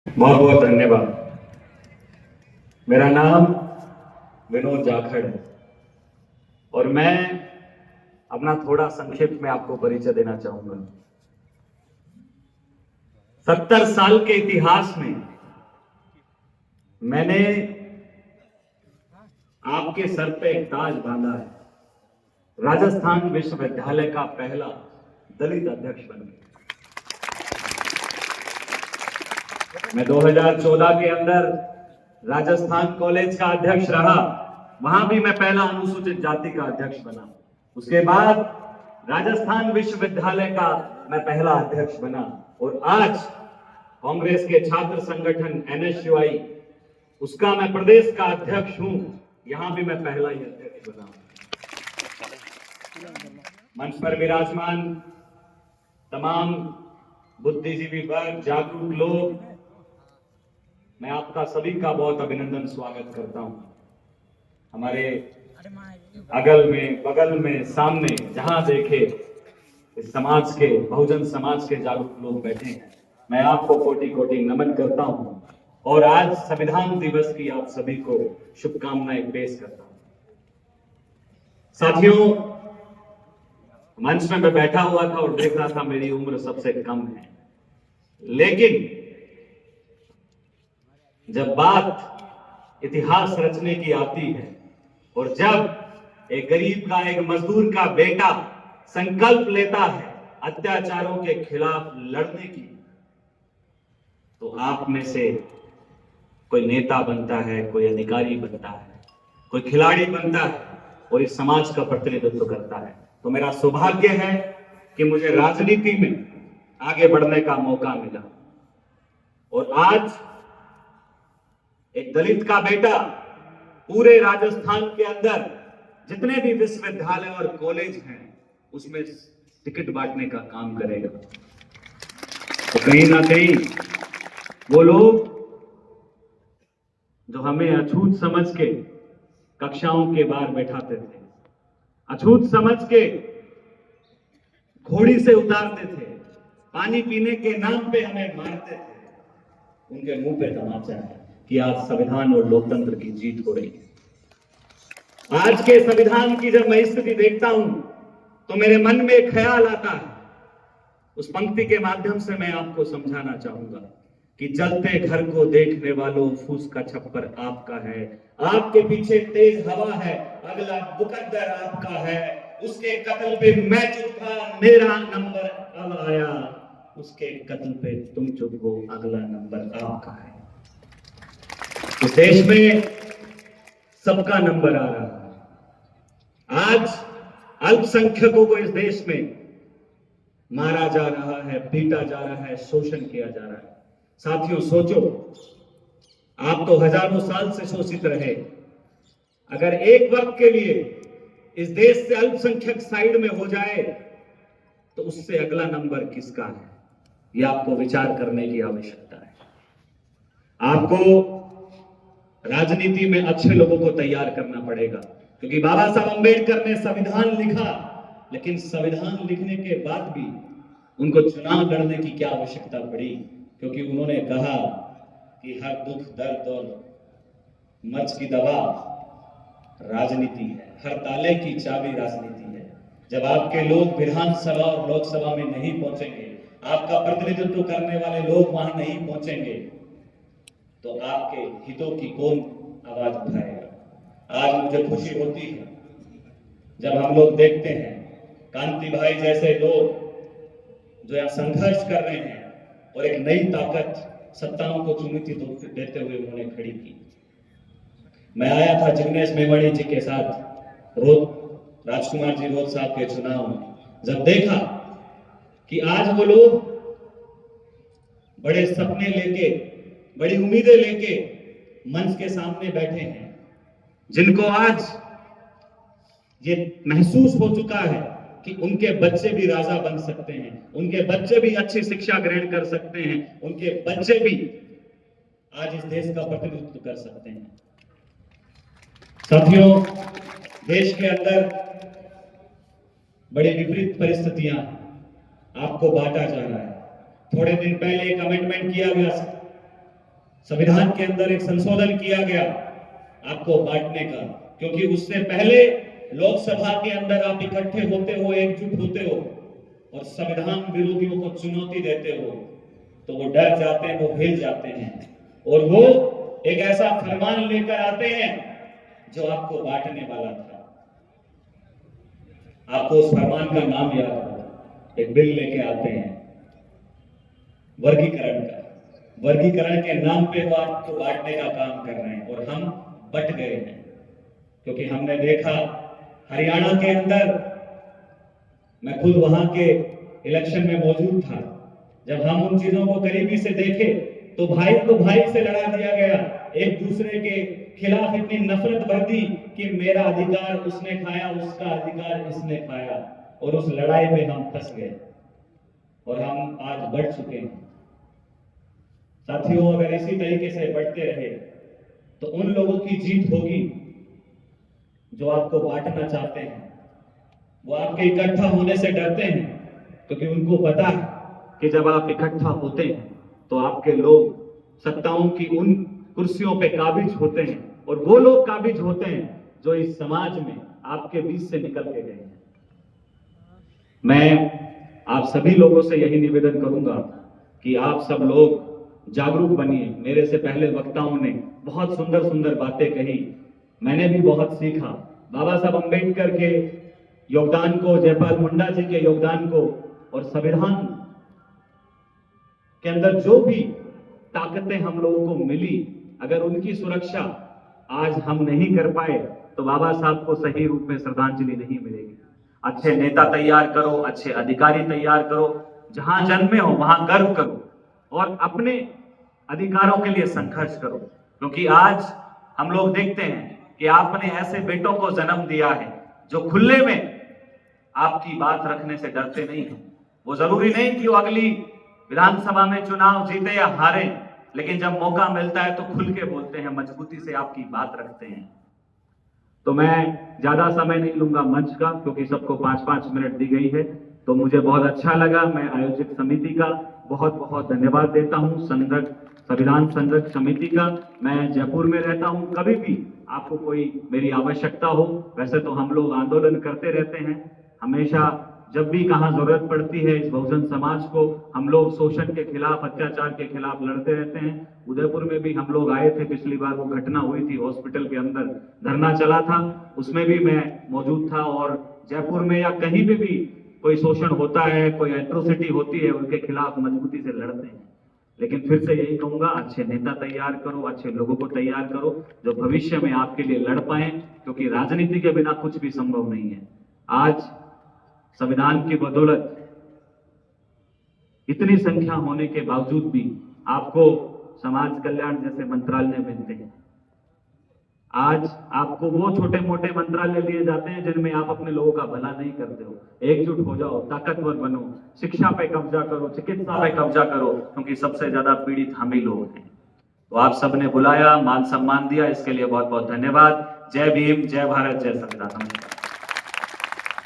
बहुत बहुत धन्यवाद। मेरा नाम विनोद जाखड़ है और मैं अपना थोड़ा संक्षिप्त में आपको परिचय देना चाहूंगा। 70 साल के इतिहास में मैंने आपके सर पे एक ताज बांधा है। राजस्थान विश्वविद्यालय का पहला दलित अध्यक्ष बन गया। मैं 2014 के अंदर राजस्थान कॉलेज का अध्यक्ष रहा, वहां भी मैं पहला अनुसूचित जाति का अध्यक्ष बना। उसके बाद राजस्थान विश्वविद्यालय का मैं पहला अध्यक्ष बना और आज कांग्रेस के छात्र संगठन एनएसयूआई उसका मैं प्रदेश का अध्यक्ष हूं। यहां भी मैं पहला ही अध्यक्ष बना। मंच पर विराजमान तमाम बुद्धिजीवी वर्ग, जागरूक लोग, मैं आपका सभी का बहुत अभिनंदन स्वागत करता हूं। हमारे अगल में, बगल में, सामने जहां देखे इस समाज के, बहुजन समाज के जागरूक लोग बैठे हैं, मैं आपको कोटि कोटि नमन करता हूं और आज संविधान दिवस की आप सभी को शुभकामनाएं पेश करता हूं। साथियों, मंच में मैं बैठा हुआ था और देख रहा था मेरी उम्र सबसे कम है, लेकिन जब बात इतिहास रचने की आती है और जब एक गरीब का, एक मजदूर का बेटा संकल्प लेता है अत्याचारों के खिलाफ लड़ने की, तो आप में से कोई नेता बनता है, कोई अधिकारी बनता है, कोई खिलाड़ी बनता है और इस समाज का प्रतिनिधित्व करता है। तो मेरा सौभाग्य है कि मुझे राजनीति में आगे बढ़ने का मौका मिला और आज एक दलित का बेटा पूरे राजस्थान के अंदर जितने भी विश्वविद्यालय और कॉलेज हैं उसमें टिकट बांटने का काम करेगा। तो कहीं ना कहीं वो लोग जो हमें अछूत समझ के कक्षाओं के बाहर बैठाते थे, अछूत समझ के घोड़ी से उतारते थे, पानी पीने के नाम पे हमें मारते थे, उनके मुंह पे तमाचा है कि आज संविधान और लोकतंत्र की जीत हो रही है। आज के संविधान की जब मैं स्थिति देखता हूं तो मेरे मन में एक ख्याल आता है। उस पंक्ति के माध्यम से मैं आपको समझाना चाहूंगा कि जलते घर को देखने वालों, फूस का छप्पर आपका है, आपके पीछे तेज हवा है, अगला मुकद्दर आपका है, उसके कत्ल पे मैं चुप था, मेरा नंबर अब आया, उसके कत्ल पे तुम चुप हो, अगला नंबर आपका है। इस देश में सबका नंबर आ रहा है। आज अल्पसंख्यकों को इस देश में मारा जा रहा है, पीटा जा रहा है, शोषण किया जा रहा है। साथियों सोचो, आप तो हजारों साल से शोषित रहे, अगर एक वक्त के लिए इस देश से अल्पसंख्यक साइड में हो जाए तो उससे अगला नंबर किसका है, यह आपको विचार करने की आवश्यकता है। आपको राजनीति में अच्छे लोगों को तैयार करना पड़ेगा, क्योंकि बाबा साहब अंबेडकर ने संविधान लिखा, लेकिन संविधान लिखने के बाद भी उनको चुनाव लड़ने की क्या आवश्यकता पड़ी, क्योंकि उन्होंने कहा कि हर दुख, दर्द और मर्ज की दवा राजनीति है, हर ताले की चाबी राजनीति है। जब आपके लोग विधानसभा और लोकसभा में नहीं पहुंचेंगे, आपका प्रतिनिधित्व करने वाले लोग वहां नहीं पहुंचेंगे, तो आपके हितों की कौन आवाज उठाएगा। आज मुझे खुशी होती है जब हम लोग देखते हैं कांति भाई जैसे लोग जो यहां संघर्ष कर रहे हैं और एक नई ताकत सत्ताओं को चुनौती देते हुए उन्होंने खड़ी की। मैं आया था जिग्नेश मेवाड़ी जी के साथ राजकुमार जी रोध साहब के चुनाव में, जब देखा कि आज वो लोग बड़े सपने लेके, बड़ी उम्मीदें लेके मंच के सामने बैठे हैं, जिनको आज ये महसूस हो चुका है कि उनके बच्चे भी राजा बन सकते हैं, उनके बच्चे भी अच्छी शिक्षा ग्रहण कर सकते हैं, उनके बच्चे भी आज इस देश का प्रतिनिधित्व कर सकते हैं। साथियों, देश के अंदर बड़ी विपरीत परिस्थितियां, आपको बांटा जा रहा है। थोड़े दिन पहले एक अमेंडमेंट किया गया संविधान के अंदर एक संशोधन किया गया आपको बांटने का, क्योंकि उससे पहले लोकसभा के अंदर आप इकट्ठे होते हो, एकजुट होते हो और संविधान विरोधियों को चुनौती देते हो तो वो डर जाते हैं, वो हिल जाते हैं और वो एक ऐसा फरमान लेकर आते हैं जो आपको बांटने वाला था। आपको उस फरमान का नाम याद हो, एक बिल लेके आते हैं वर्गीकरण का। वर्गीकरण के नाम पे वो आपको बांटने का काम कर रहे हैं और हम बट गए हैं, क्योंकि हमने देखा हरियाणा के अंदर, मैं खुद वहां के इलेक्शन में मौजूद था, जब हम उन चीजों को करीबी से देखे तो भाई को भाई से लड़ा दिया गया, एक दूसरे के खिलाफ इतनी नफरत बढ़ दी कि मेरा अधिकार उसने खाया, उसका अधिकार इसने खाया और उस लड़ाई में हम फंस गए और हम आज बढ़ चुके हैं। साथियों, अगर इसी तरीके से बढ़ते रहे तो उन लोगों की जीत होगी जो आपको बांटना चाहते हैं। वो आपके इकट्ठा होने से डरते हैं, क्योंकि उनको पता है कि जब आप इकट्ठा होते हैं तो आपके लोग सत्ताओं की उन कुर्सियों पे काबिज होते हैं और वो लोग काबिज होते हैं जो इस समाज में आपके बीच से निकल के गए हैं। मैं आप सभी लोगों से यही निवेदन करूंगा कि आप सब लोग जागरूक बनिए। मेरे से पहले वक्ताओं ने बहुत सुंदर सुंदर बातें कही, मैंने भी बहुत सीखा। बाबा साहब अंबेडकर के योगदान को, जयपाल मुंडा जी के योगदान को और संविधान के अंदर जो भी ताकतें हम लोगों को मिली, अगर उनकी सुरक्षा आज हम नहीं कर पाए तो बाबा साहब को सही रूप में श्रद्धांजलि नहीं मिलेगी। अच्छे नेता तैयार करो, अच्छे अधिकारी तैयार करो, जहां जन्मे हो वहां गर्व करो और अपने अधिकारों के लिए संघर्ष करो, क्योंकि आज हम लोग देखते हैं कि आपने ऐसे बेटों को जन्म दिया है जो खुले में आपकी बात रखने से डरते नहीं हैं। वो जरूरी नहीं कि वो अगली विधानसभा में चुनाव जीते या हारे, लेकिन जब मौका मिलता है तो खुल के बोलते हैं, मजबूती से आपकी बात रखते हैं। तो मैं ज्यादा समय नहीं लूंगा मंच का, क्योंकि सबको 5-5 मिनट दी गई है। तो मुझे बहुत अच्छा लगा। मैं आयोजित समिति का बहुत बहुत धन्यवाद देता हूं, संविधान संरक्षक समिति का। मैं जयपुर में रहता हूं, कभी भी आपको कोई मेरी आवश्यकता हो, वैसे तो हम लोग आंदोलन करते रहते हैं हमेशा, जब भी कहाँ जरूरत पड़ती है इस बहुजन समाज को, हम लोग शोषण के खिलाफ, अत्याचार के खिलाफ लड़ते रहते हैं। उदयपुर में भी हम लोग आए थे, पिछली बार वो घटना हुई थी, हॉस्पिटल के अंदर धरना चला था, उसमें भी मैं मौजूद था। और जयपुर में या कहीं पे भी कोई शोषण होता है, कोई एट्रोसिटी होती है, उनके खिलाफ मजबूती से लड़ते हैं। लेकिन फिर से यही कहूंगा, अच्छे नेता तैयार करो, अच्छे लोगों को तैयार करो जो भविष्य में आपके लिए लड़ पाए, क्योंकि राजनीति के बिना कुछ भी संभव नहीं है। आज संविधान की बदौलत इतनी संख्या होने के बावजूद भी आपको समाज कल्याण जैसे मंत्रालय मिलते हैं। आज आपको वो छोटे मोटे मंत्रालय दिए जाते हैं जिनमें आप अपने लोगों का भला नहीं करते हो। एकजुट हो जाओ, ताकतवर बनो, शिक्षा पे कब्जा करो, चिकित्सा पे कब्जा करो, क्योंकि सबसे ज्यादा पीड़ित हम ही लोग हैं। तो आप सबने बुलाया, मान सम्मान दिया, इसके लिए बहुत बहुत धन्यवाद। जय भीम, जय भारत, जय संविधान।